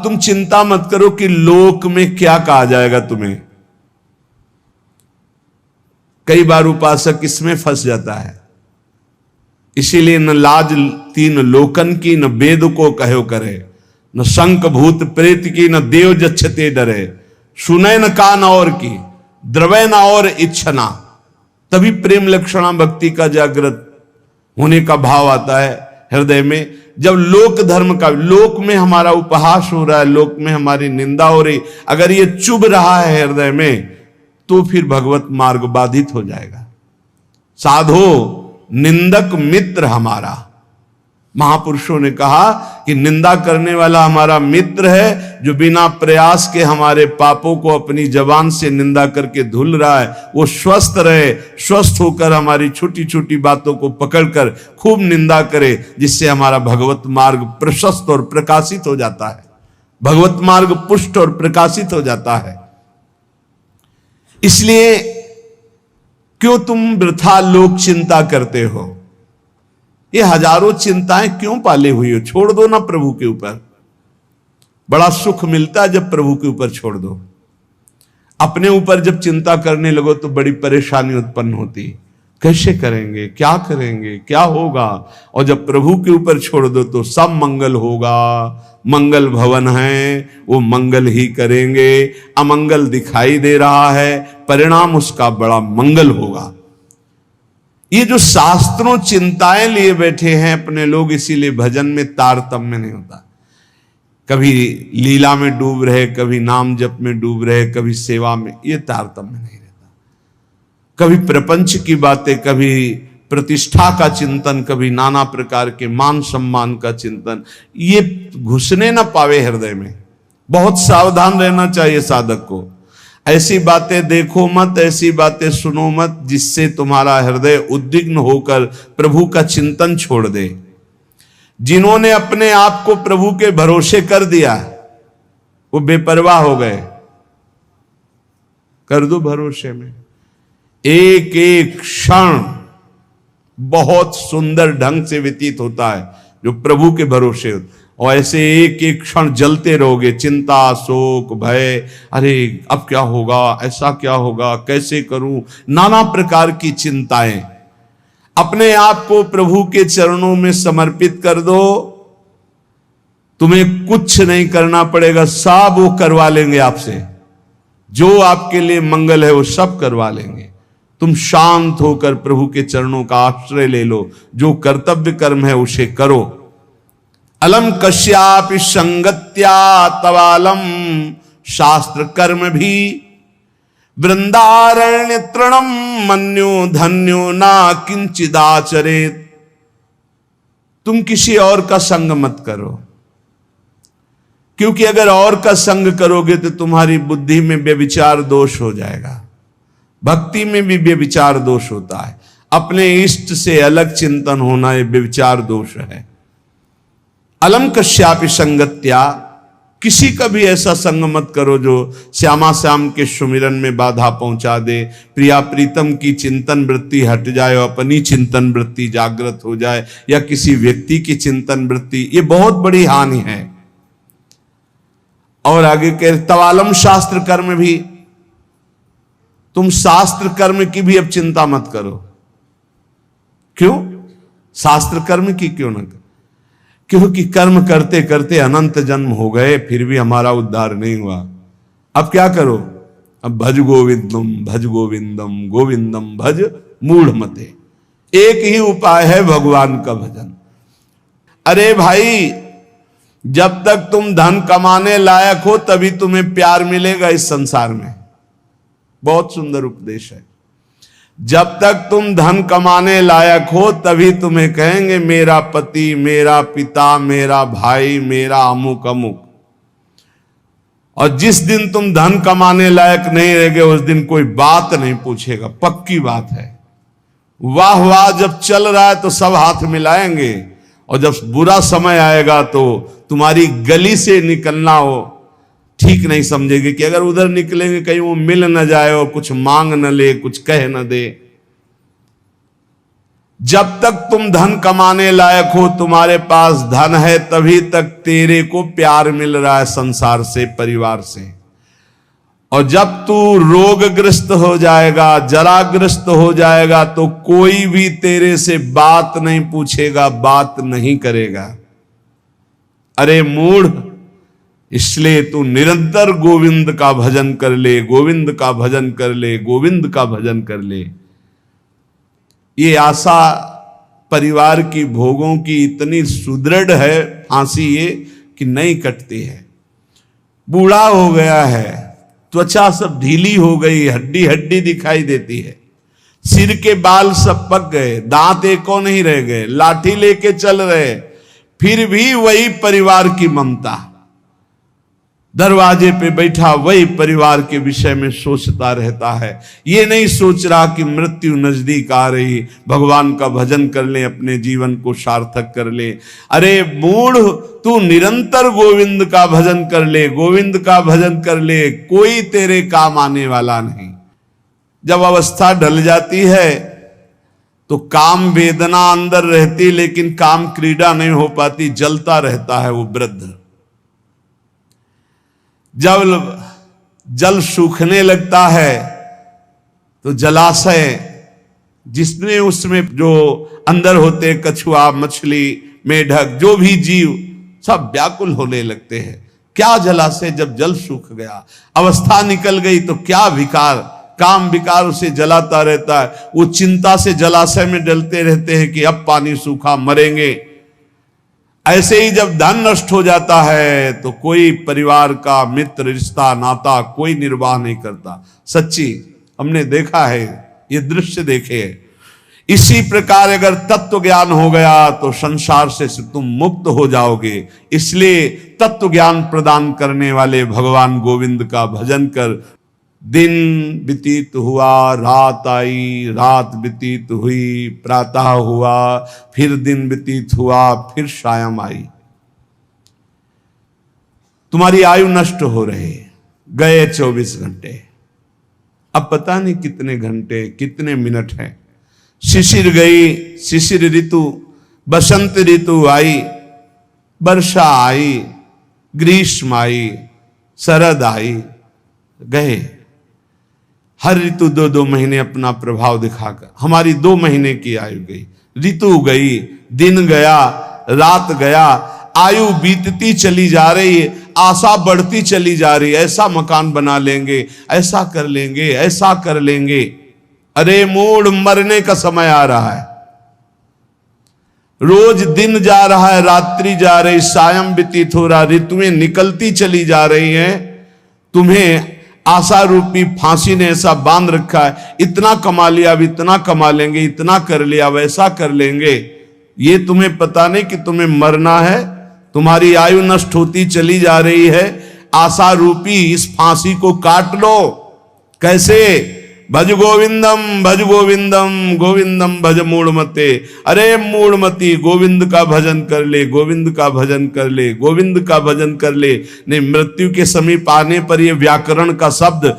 तुम चिंता मत करो कि लोक में क्या कहा जाएगा तुम्हें। कई बार उपासक इसमें फंस जाता है। इसीलिए न लाज तीन लोकन की, न वेद को कहो करे, न शंख भूत प्रेत की, न देव जच्छते डरे, सुने न कान और की, द्रवै न और इच्छना। तभी प्रेम लक्षणा भक्ति का जागृत होने का भाव आता है हृदय में। जब लोक धर्म का, लोक में हमारा उपहास हो रहा है, लोक में हमारी निंदा हो रही, अगर ये चुभ रहा है हृदय में, तो फिर भगवत मार्ग बाधित हो जाएगा। साधो निंदक मित्र हमारा, महापुरुषों ने कहा कि निंदा करने वाला हमारा मित्र है, जो बिना प्रयास के हमारे पापों को अपनी जबान से निंदा करके धुल रहा है, वो स्वस्थ रहे, स्वस्थ होकर हमारी छोटी छोटी बातों को पकड़कर खूब निंदा करे, जिससे हमारा भगवत मार्ग प्रशस्त और प्रकाशित हो जाता है, भगवत मार्ग पुष्ट और प्रकाशित हो जाता है। इसलिए क्यों तुम वृथा लोक चिंता करते हो? ये हजारों चिंताएं क्यों पाले हुई हो? छोड़ दो ना प्रभु के ऊपर। बड़ा सुख मिलता है जब प्रभु के ऊपर छोड़ दो। अपने ऊपर जब चिंता करने लगो तो बड़ी परेशानी उत्पन्न होती। कैसे करेंगे, क्या करेंगे, क्या होगा? और जब प्रभु के ऊपर छोड़ दो तो सब मंगल होगा। मंगल भवन है, वो मंगल ही करेंगे। अमंगल दिखाई दे रहा है, परिणाम उसका बड़ा मंगल होगा। ये जो शास्त्रों चिंताएं लिए बैठे हैं अपने लोग, इसीलिए भजन में तारतम्य नहीं होता। कभी लीला में डूब रहे, कभी नाम जप में डूब रहे, कभी सेवा में, ये तारतम्य नहीं रहता। कभी प्रपंच की बातें, कभी प्रतिष्ठा का चिंतन, कभी नाना प्रकार के मान सम्मान का चिंतन, ये घुसने ना पावे हृदय में। बहुत सावधान रहना चाहिए साधक को। ऐसी बातें देखो मत, ऐसी बातें सुनो मत जिससे तुम्हारा हृदय उद्विग्न होकर प्रभु का चिंतन छोड़ दे। जिन्होंने अपने आप को प्रभु के भरोसे कर दिया, वो बेपरवाह हो गए। कर दो भरोसे में। एक एक क्षण बहुत सुंदर ढंग से व्यतीत होता है जो प्रभु के भरोसे होता, और ऐसे एक एक क्षण जलते रहोगे। चिंता, शोक, भय, अरे अब क्या होगा, ऐसा क्या होगा, कैसे करूं, नाना प्रकार की चिंताएं। अपने आप को प्रभु के चरणों में समर्पित कर दो। तुम्हें कुछ नहीं करना पड़ेगा, सब वो करवा लेंगे आपसे। जो आपके लिए मंगल है वो सब करवा लेंगे। तुम शांत होकर प्रभु के चरणों का आश्रय ले लो। जो कर्तव्य कर्म है उसे करो। अलम कश्यापि संगत्या तवालम शास्त्र कर्म भी वृंदारण्य तृणम मन्यो धन्यो ना किंचिदाचरेत। तुम किसी और का संग मत करो, क्योंकि अगर और का संग करोगे तो तुम्हारी बुद्धि में व्यभिचार दोष हो जाएगा। भक्ति में भी व्यभिचार दोष होता है। अपने इष्ट से अलग चिंतन होना ये व्यभिचार दोष है। अलम कश्यापि संगत्या, किसी का भी ऐसा संग मत करो जो श्यामा श्याम के सुमिरन में बाधा पहुंचा दे। प्रिया प्रीतम की चिंतन वृत्ति हट जाए और अपनी चिंतन वृत्ति जागृत हो जाए, या किसी व्यक्ति की चिंतन वृत्ति, ये बहुत बड़ी हानि है। और आगे कह तवालम शास्त्र कर्म भी, तुम शास्त्र कर्म की भी अब चिंता मत करो। क्यों? शास्त्र कर्म की क्यों न करो? क्योंकि कर्म करते करते अनंत जन्म हो गए, फिर भी हमारा उद्धार नहीं हुआ। अब क्या करो? अब भज गोविंदम भज गोविंदम गोविंदम भज मूढ़ मते। एक ही उपाय है भगवान का भजन। अरे भाई, जब तक तुम धन कमाने लायक हो तभी तुम्हें प्यार मिलेगा इस संसार में। बहुत सुंदर उपदेश है। जब तक तुम धन कमाने लायक हो तभी तुम्हें कहेंगे मेरा पति, मेरा पिता, मेरा भाई, मेरा अमुक अमुक। और जिस दिन तुम धन कमाने लायक नहीं रहोगे उस दिन कोई बात नहीं पूछेगा, पक्की बात है। वाह वाह जब चल रहा है तो सब हाथ मिलाएंगे, और जब बुरा समय आएगा तो तुम्हारी गली से निकलना हो ठीक नहीं समझेगी कि अगर उधर निकलेंगे कहीं वो मिल न जाए और कुछ मांग न ले, कुछ कह न दे। जब तक तुम धन कमाने लायक हो, तुम्हारे पास धन है, तभी तक तेरे को प्यार मिल रहा है संसार से, परिवार से। और जब तू रोगग्रस्त हो जाएगा, जराग्रस्त हो जाएगा, तो कोई भी तेरे से बात नहीं पूछेगा, बात नहीं करेगा। अरे मूढ़, इसलिए तू निरंतर गोविंद का भजन कर ले, गोविंद का भजन कर ले, गोविंद का भजन कर ले। ये आशा परिवार की, भोगों की इतनी सुदृढ़ है फांसी ये कि नहीं कटती है। बूढ़ा हो गया है, त्वचा सब ढीली हो गई, हड्डी हड्डी दिखाई देती है, सिर के बाल सब पक गए, दांत एको नहीं रह गए, लाठी लेके चल रहे, फिर भी वही परिवार की ममता। दरवाजे पे बैठा वही परिवार के विषय में सोचता रहता है। ये नहीं सोच रहा कि मृत्यु नजदीक आ रही, भगवान का भजन कर ले, अपने जीवन को सार्थक कर ले। अरे मूढ़, तू निरंतर गोविंद का भजन कर ले, गोविंद का भजन कर ले, कोई तेरे काम आने वाला नहीं। जब अवस्था ढल जाती है तो काम वेदना अंदर रहती, लेकिन काम क्रीड़ा नहीं हो पाती, जलता रहता है वो वृद्ध। जब जल सूखने लगता है तो जलाशय, जिसमें उसमें जो अंदर होते, कछुआ, मछली, मेढक, जो भी जीव, सब व्याकुल होने लगते हैं। क्या जलाशय, जब जल सूख गया, अवस्था निकल गई, तो क्या विकार, काम विकार उसे जलाता रहता है। वो चिंता से जलाशय में डलते रहते हैं कि अब पानी सूखा, मरेंगे। ऐसे ही जब धन नष्ट हो जाता है तो कोई परिवार का मित्र, रिश्ता, नाता कोई निर्वाह नहीं करता। सच्ची हमने देखा है, ये दृश्य देखे हैं। इसी प्रकार अगर तत्व ज्ञान हो गया तो संसार से तुम मुक्त हो जाओगे। इसलिए तत्व ज्ञान प्रदान करने वाले भगवान गोविंद का भजन कर। दिन व्यतीत हुआ, रात आई, रात व्यतीत हुई, प्रातः हुआ, फिर दिन व्यतीत हुआ, फिर सायं आई। तुम्हारी आयु नष्ट हो रही, गए 24 घंटे, अब पता नहीं कितने घंटे, कितने मिनट हैं। शिशिर गई, शिशिर ऋतु, बसंत ऋतु आई, वर्षा आई, ग्रीष्म आई, शरद आई, गए। हर ऋतु 2-2 महीने अपना प्रभाव दिखाकर हमारी 2 महीने की आयु गई, ऋतु गई, दिन गया, रात गया, आयु बीतती चली जा रही है, आशा बढ़ती चली जा रही है। ऐसा मकान बना लेंगे, ऐसा कर लेंगे, ऐसा कर लेंगे। अरे मूढ़, मरने का समय आ रहा है। रोज दिन जा रहा है, रात्रि जा रही, सायं व्यतीत हो रहा, ऋतुएं निकलती चली जा रही हैं। तुम्हें आशा रूपी फांसी ने ऐसा बांध रखा है, इतना कमा लिया, अब इतना कमा लेंगे, इतना कर लिया, वैसा कर लेंगे। ये तुम्हें पता नहीं कि तुम्हें मरना है, तुम्हारी आयु नष्ट होती चली जा रही है। आशा रूपी इस फांसी को काट लो। कैसे? भज गोविंदम, भज गोविंदम, गोविंदम भज मूढ़मते। अरे मूढ़मती, गोविंद का भजन कर ले, गोविंद का भजन कर ले, गोविंद का भजन कर ले। नहीं, मृत्यु के समीप आने पर ये व्याकरण का शब्द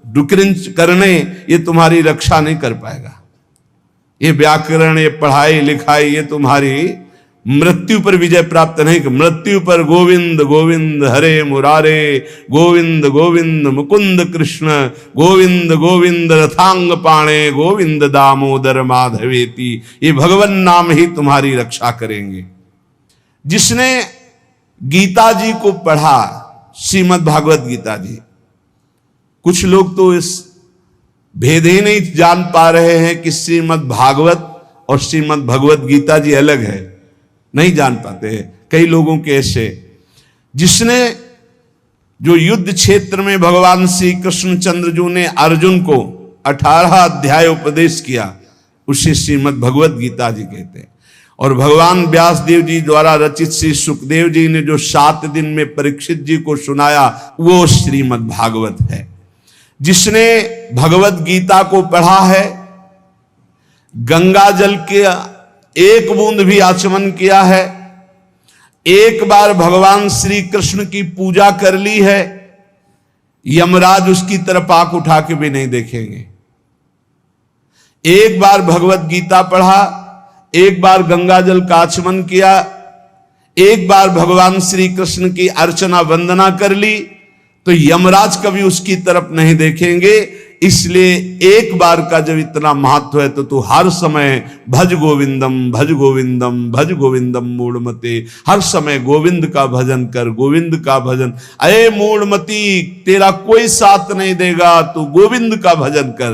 डुक्रिंच करने, ये तुम्हारी रक्षा नहीं कर पाएगा। ये व्याकरण, ये पढ़ाई लिखाई, ये तुम्हारी मृत्यु पर विजय प्राप्त नहीं। मृत्यु पर गोविंद गोविंद हरे मुरारे, गोविंद गोविंद मुकुंद कृष्ण, गोविंद गोविंद रथांग पाणे, गोविंद दामोदर माधवेति। ये भगवान नाम ही तुम्हारी रक्षा करेंगे। जिसने गीता जी को पढ़ा, श्रीमद् भागवत गीता जी, कुछ लोग तो इस भेद ही नहीं जान पा रहे हैं कि श्रीमद् भागवत और श्रीमद् भगवत गीता जी अलग है, नहीं जान पाते हैं कई लोगों के ऐसे। जिसने जो युद्ध क्षेत्र में भगवान श्री कृष्णचंद्र जी ने अर्जुन को 18 अध्याय उपदेश किया, उसे श्रीमद् भगवत गीता जी कहते हैं। और भगवान व्यास देव जी द्वारा रचित श्री सुखदेव जी ने जो 7 दिन में परीक्षित जी को सुनाया, वो श्रीमद् भागवत है। जिसने भगवत गीता को पढ़ा है, गंगा जल के एक बूंद भी आचमन किया है, एक बार भगवान श्री कृष्ण की पूजा कर ली है, यमराज उसकी तरफ आंख उठा के भी नहीं देखेंगे। एक बार भगवत गीता पढ़ा, एक बार गंगा जल का आचमन किया, एक बार भगवान श्री कृष्ण की अर्चना वंदना कर ली, तो यमराज कभी उसकी तरफ नहीं देखेंगे। इसलिए एक बार का जब इतना महत्व है तो तू हर समय भज गोविंदम भज गोविंदम भज गोविंदम मूढ़मते, हर समय गोविंद का भजन कर, गोविंद का भजन। अरे मूढ़मती, तेरा कोई साथ नहीं देगा, तू गोविंद का भजन कर।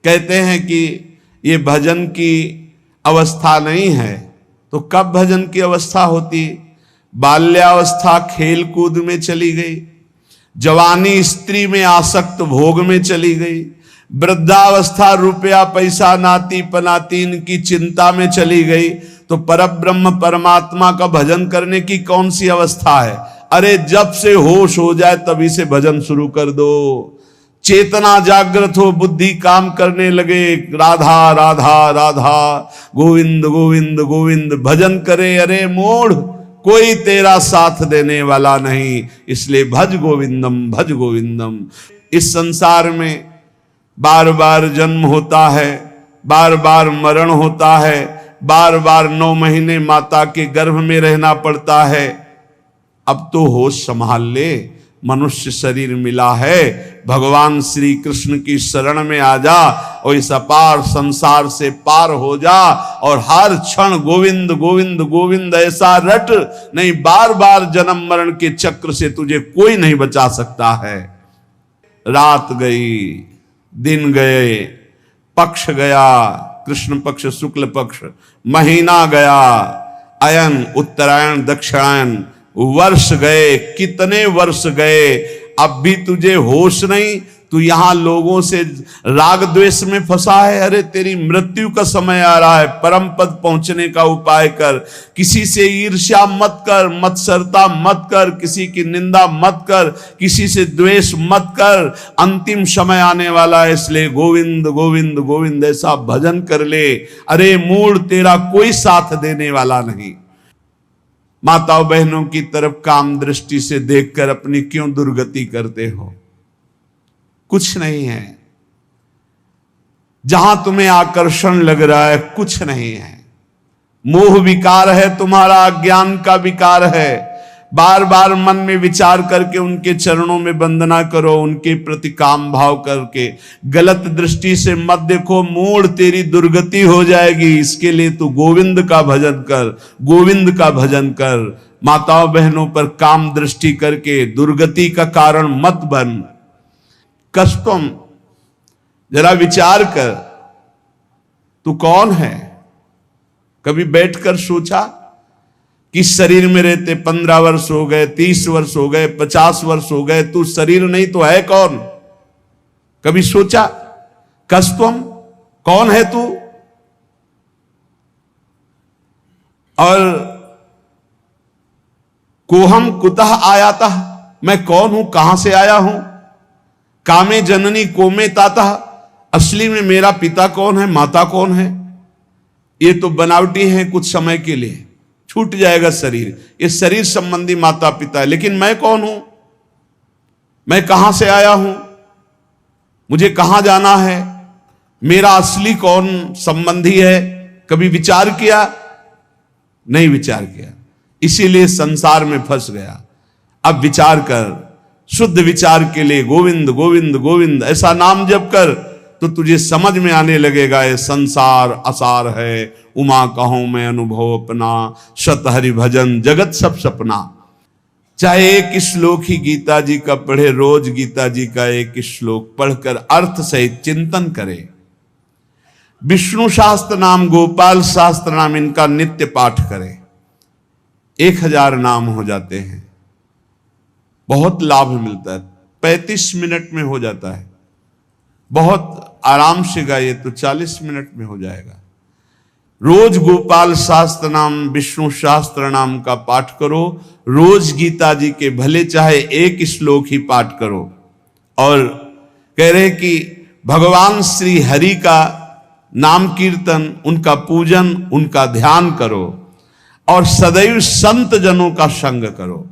कहते हैं कि ये भजन की अवस्था नहीं है, तो कब भजन की अवस्था होती? बाल्यावस्था खेल कूद में चली गई, जवानी स्त्री में आसक्त भोग में चली गई, वृद्धावस्था रुपया पैसा नाती पनातीन की चिंता में चली गई, तो परब्रह्म परमात्मा का भजन करने की कौन सी अवस्था है? अरे जब से होश हो जाए तभी से भजन शुरू कर दो। चेतना जागृत हो, बुद्धि काम करने लगे, राधा राधा राधा गोविंद गोविंद गोविंद भजन करे। अरे मूढ़, कोई तेरा साथ देने वाला नहीं, इसलिए भज गोविंदम भज गोविंदम। इस संसार में बार बार जन्म होता है, बार बार मरण होता है, बार बार 9 महीने माता के गर्भ में रहना पड़ता है। अब तो होश संभाल ले, मनुष्य शरीर मिला है, भगवान श्री कृष्ण की शरण में आ जा और इस अपार संसार से पार हो जा, और हर क्षण गोविंद गोविंद गोविंद ऐसा रट, नहीं बार बार जन्म मरण के चक्र से तुझे कोई नहीं बचा सकता है। रात गई, दिन गए, पक्ष गया, कृष्ण पक्ष शुक्ल पक्ष, महीना गया, अयन उत्तरायण दक्षिणायन, वर्ष गए, कितने वर्ष गए, अब भी तुझे होश नहीं। तू यहां लोगों से राग द्वेष में फंसा है। अरे तेरी मृत्यु का समय आ रहा है, परम पद पहुंचने का उपाय कर। किसी से ईर्ष्या मत कर, मत्सरता मत कर, किसी की निंदा मत कर, किसी से द्वेष मत कर। अंतिम समय आने वाला है, इसलिए गोविंद गोविंद गोविंद ऐसा भजन कर ले। अरे मूढ़, तेरा कोई साथ देने वाला नहीं। माताओं बहनों की तरफ काम दृष्टि से देखकर अपनी क्यों दुर्गति करते हो? कुछ नहीं है। जहां तुम्हें आकर्षण लग रहा है कुछ नहीं है। मोह विकार है तुम्हारा, अज्ञान का विकार है। बार बार मन में विचार करके उनके चरणों में वंदना करो, उनके प्रति काम भाव करके। गलत दृष्टि से मत देखो, मूढ़ तेरी दुर्गति हो जाएगी। इसके लिए तू गोविंद का भजन कर, गोविंद का भजन कर। माताओं बहनों पर काम दृष्टि करके दुर्गति का कारण मत बन। कष्टम, जरा विचार कर, तू कौन है? कभी बैठकर सोचा कि शरीर में रहते 15 वर्ष हो गए, 30 वर्ष हो गए, 50 वर्ष हो गए, तू शरीर नहीं तो है कौन? कभी सोचा? कष्टम, कौन है तू? और कोहम कुतः आयाता, मैं कौन हूं, कहां से आया हूं? कामे जननी कोमे ताता, असली में मेरा पिता कौन है, माता कौन है? ये तो बनावटी है, कुछ समय के लिए छूट जाएगा शरीर। ये शरीर संबंधी माता पिता है, लेकिन मैं कौन हूं? मैं कहां से आया हूं? मुझे कहां जाना है? मेरा असली कौन संबंधी है? कभी विचार किया? नहीं विचार किया, इसीलिए संसार में फंस गया। अब विचार कर, शुद्ध विचार के लिए गोविंद गोविंद गोविंद ऐसा नाम जप कर, तो तुझे समझ में आने लगेगा ये संसार असार है। उमा कहूं मैं अनुभव अपना, शत हरि भजन जगत सब सपना। चाहे एक श्लोक ही गीता जी का पढ़े, रोज गीता जी का एक श्लोक पढ़कर अर्थ सहित चिंतन करे। विष्णु शास्त्र नाम, गोपाल शास्त्र नाम, इनका नित्य पाठ करे। 1000 नाम हो जाते हैं, बहुत लाभ मिलता है। 35 मिनट में हो जाता है, बहुत आराम से गाइए तो 40 मिनट में हो जाएगा। रोज गोपाल शास्त्र नाम, विष्णु शास्त्र नाम का पाठ करो। रोज गीता जी के भले चाहे एक श्लोक ही पाठ करो। और कह रहे कि भगवान श्री हरि का नाम कीर्तन, उनका पूजन, उनका ध्यान करो, और सदैव संत जनों का संग करो।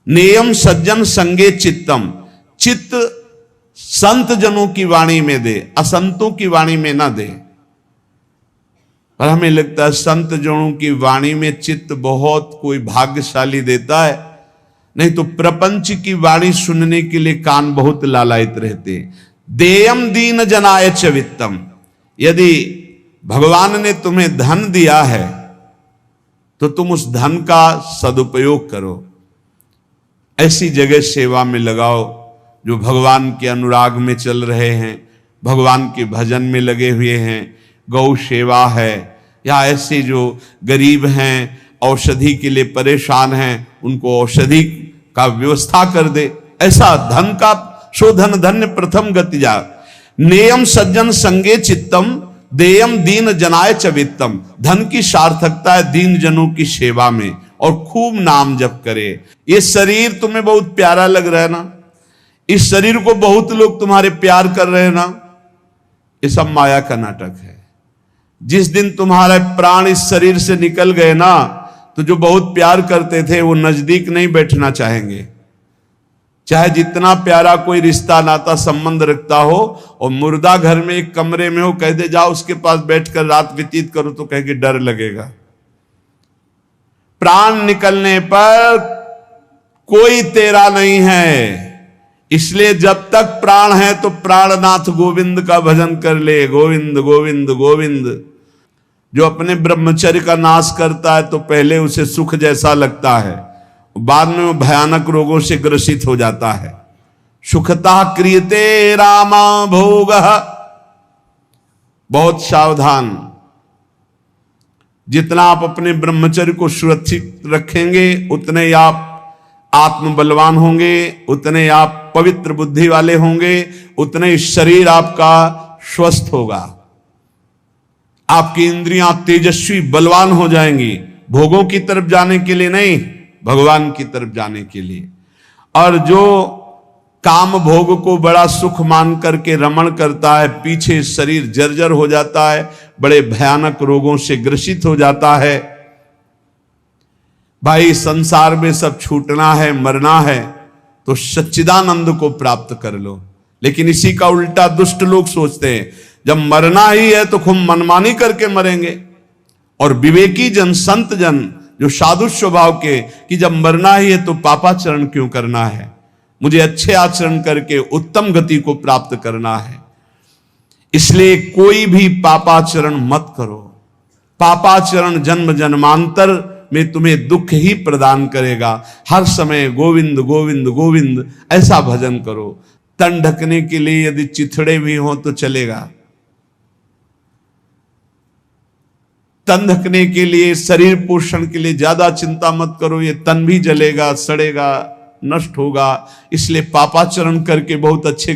नेयम सज्जन संगे चित्तम, चित्त संत जनों की वाणी में दे, असंतों की वाणी में ना दे। पर हमें लगता है संत जनों की वाणी में चित्त बहुत कोई भाग्यशाली देता है, नहीं तो प्रपंच की वाणी सुनने के लिए कान बहुत लालायित रहते हैं। देयम दीन जनाय च वित्तम, यदि भगवान ने तुम्हें धन दिया है तो तुम उस धन का सदुपयोग करो, ऐसी जगह सेवा में लगाओ जो भगवान के अनुराग में चल रहे हैं, भगवान के भजन में लगे हुए हैं, गौ सेवा है, या ऐसे जो गरीब हैं औषधि के लिए परेशान हैं उनको औषधि का व्यवस्था कर दे। ऐसा धन का शोधन धन्य प्रथम गति जा। नेयम सज्जन संगे चित्तम देयम दीन जनाय च वित्तम, धन की सार्थकता है दीन जनों की सेवा में, और खूब नाम जप करे। ये शरीर तुम्हें बहुत प्यारा लग रहा है ना, इस शरीर को बहुत लोग तुम्हारे प्यार कर रहे हैं ना, ये सब माया का नाटक है। जिस दिन तुम्हारे प्राण इस शरीर से निकल गए ना, तो जो बहुत प्यार करते थे वो नजदीक नहीं बैठना चाहेंगे, चाहे जितना प्यारा कोई रिश्ता नाता संबंध रखता हो, और मुर्दा घर में एक कमरे में हो, कह दे जाओ उसके पास बैठकर रात व्यतीत करो, तो कहेंगे डर लगेगा। प्राण निकलने पर कोई तेरा नहीं है, इसलिए जब तक प्राण है तो प्राणनाथ गोविंद का भजन कर ले, गोविंद गोविंद गोविंद। जो अपने ब्रह्मचर्य का नाश करता है तो पहले उसे सुख जैसा लगता है, बाद में वो भयानक रोगों से ग्रसित हो जाता है। सुखता क्रियते रामा भोग, बहुत सावधान। जितना आप अपने ब्रह्मचर्य को सुरक्षित रखेंगे उतने ही आप आत्म बलवान होंगे, उतने आप पवित्र बुद्धि वाले होंगे, उतने ही शरीर आपका स्वस्थ होगा, आपकी इंद्रियां तेजस्वी बलवान हो जाएंगी, भोगों की तरफ जाने के लिए नहीं, भगवान की तरफ जाने के लिए। और जो काम भोग को बड़ा सुख मान करके रमण करता है, पीछे शरीर जर्जर हो जाता है, बड़े भयानक रोगों से ग्रसित हो जाता है। भाई संसार में सब छूटना है, मरना है, तो सच्चिदानंद को प्राप्त कर लो। लेकिन इसी का उल्टा दुष्ट लोग सोचते हैं, जब मरना ही है तो खूब मनमानी करके मरेंगे। और विवेकी जन, संत जन जो साधु स्वभाव के, कि जब मरना ही है तो पापाचरण क्यों करना है, मुझे अच्छे आचरण करके उत्तम गति को प्राप्त करना है। इसलिए कोई भी पापाचरण मत करो। पापाचरण जन्म जन्मांतर में तुम्हें दुख ही प्रदान करेगा। हर समय गोविंद गोविंद गोविंद ऐसा भजन करो। तन ढकने के लिए यदि चिथड़े भी हो तो चलेगा, तन ढकने के लिए, शरीर पोषण के लिए ज्यादा चिंता मत करो, ये तन भी जलेगा, सड़ेगा, नष्ट होगा। इसलिए पापाचरण करके बहुत अच्छे